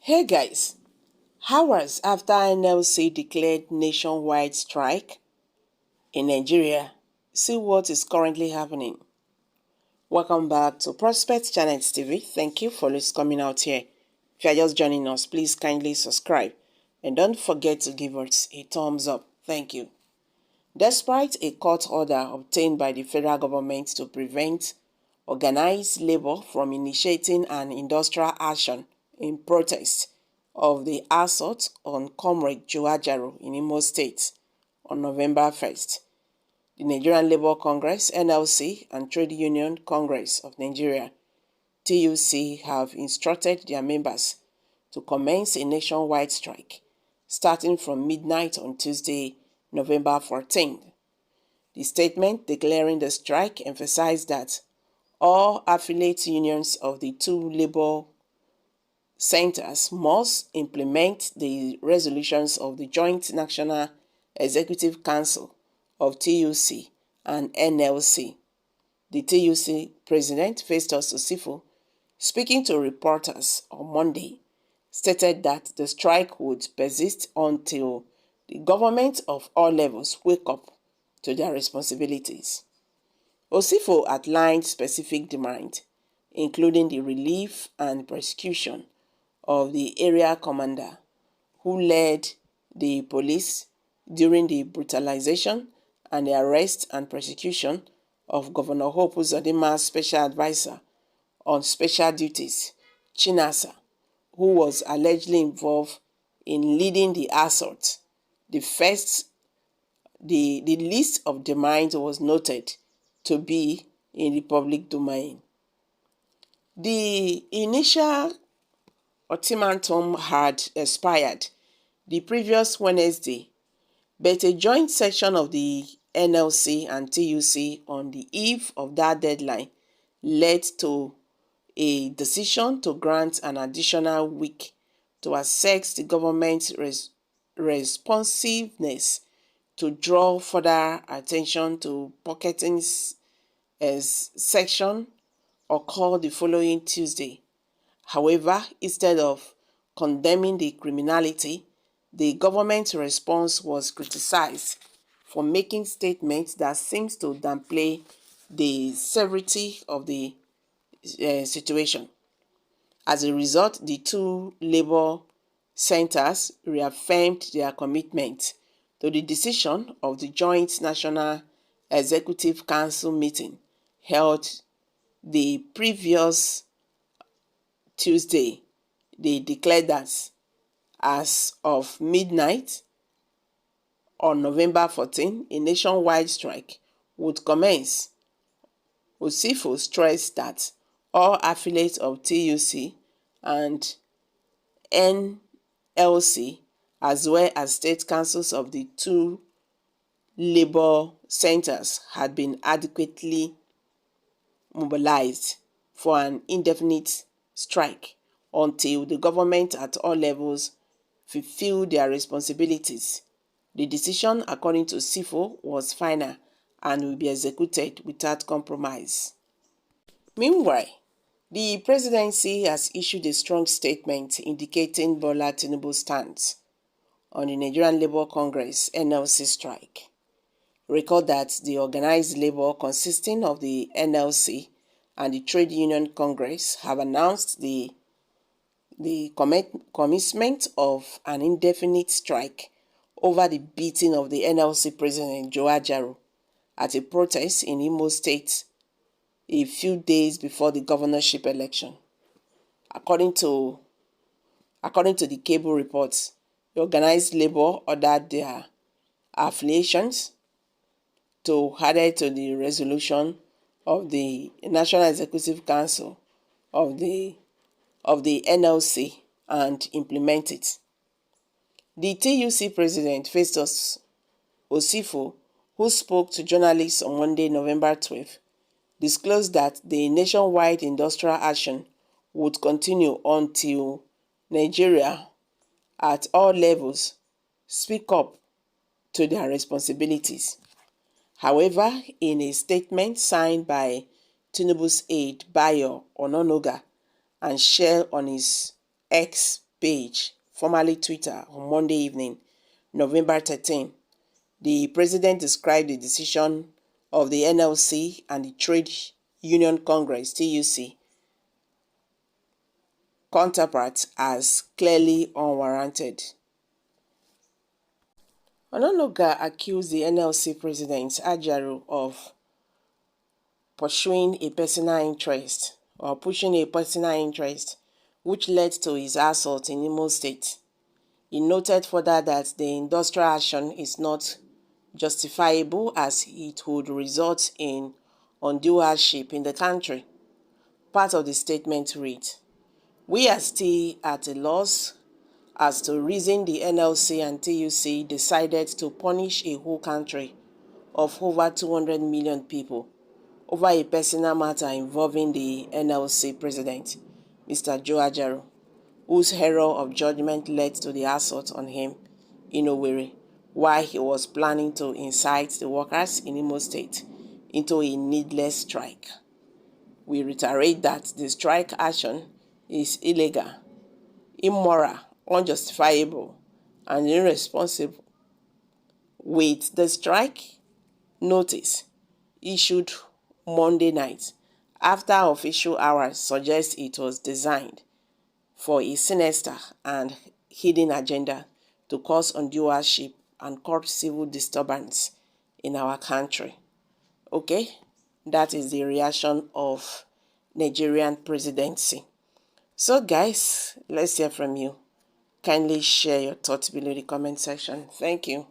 Hey guys, hours after NLC declared nationwide strike in Nigeria, see what is currently happening. Welcome back to Prospect Channels TV. Thank you for coming out here. If you are just joining us, please kindly subscribe and don't forget to give us a thumbs up. Thank you. Despite a court order obtained by the federal government to prevent organized labor from initiating an industrial action in protest of the assault on Comrade Joajaru in Imo State on November 1st, the Nigerian Labour Congress, NLC, and Trade Union Congress of Nigeria, TUC, have instructed their members to commence a nationwide strike starting from midnight on Tuesday, November 14th. The statement declaring the strike emphasized that all affiliate unions of the two labor centers must implement the resolutions of the Joint National Executive Council of TUC and NLC. The TUC President Festus Osifo, speaking to reporters on Monday, stated that the strike would persist until the government of all levels wake up to their responsibilities. Osifo outlined specific demands, including the relief and prosecution of the area commander who led the police during the brutalization and the arrest and prosecution of Governor Hope Uzodinma's special advisor on special duties, Chinasa, who was allegedly involved in leading the assault. The list of demands was noted to be in the public domain. The initial ultimatum had expired the previous Wednesday, but a joint session of the NLC and TUC on the eve of that deadline led to a decision to grant an additional week to assess the government's responsiveness to draw further attention to pocketing section occurred the following Tuesday. However, instead of condemning the criminality, the government's response was criticized for making statements that seems to downplay the severity of the situation. As a result, the two labor centers reaffirmed their commitment to the decision of the Joint National Executive Council meeting held the previous Tuesday. They declared that as of midnight on November 14, a nationwide strike would commence. Osifo stressed that all affiliates of TUC and NLC, as well as state councils of the two labor centers, had been adequately mobilized for an indefinite strike until the government at all levels fulfill their responsibilities. The decision, according to Osifo, was final and will be executed without compromise. Meanwhile, the presidency has issued a strong statement indicating Bola Tinubu's stance on the Nigerian Labour Congress NLC strike. Recall that the organized labor consisting of the NLC and the Trade Union Congress have announced the commencement of an indefinite strike over the beating of the NLC President Joajaru at a protest in Imo State a few days before the governorship election. According to the cable reports, the organized labor ordered their affiliations to adhere to the resolution of the National Executive Council of the NLC and implement it. The TUC President Festus Osifo, who spoke to journalists on Monday, November 12th, disclosed that the nationwide industrial action would continue until Nigeria, at all levels, speak up to their responsibilities. However, in a statement signed by Tinubu's aide Bayo Ononuga and shared on his X page, formerly Twitter, on Monday evening, November 13, the president described the decision of the NLC and the Trade Union Congress (TUC) counterparts as clearly unwarranted. Ononuga accused the NLC president, Ajaero, of pursuing a personal interest pushing a personal interest, which led to his assault in Imo State. He noted further that the industrial action is not justifiable as it would result in undue hardship in the country. Part of the statement reads, "We are still at a loss as to reason the NLC and TUC decided to punish a whole country of over 200 million people over a personal matter involving the NLC president, Mr. Joe Ajaero, whose error of judgment led to the assault on him in Owerri, while he was planning to incite the workers in Imo State into a needless strike. We reiterate that the strike action is illegal, immoral, unjustifiable, and irresponsible. With the strike notice issued Monday night, after official hours suggest it was designed for a sinister and hidden agenda to cause undue hardship and cause civil disturbance in our country." Okay, that is the reaction of Nigerian presidency. So guys, let's hear from you. Kindly share your thoughts below the comment section. Thank you.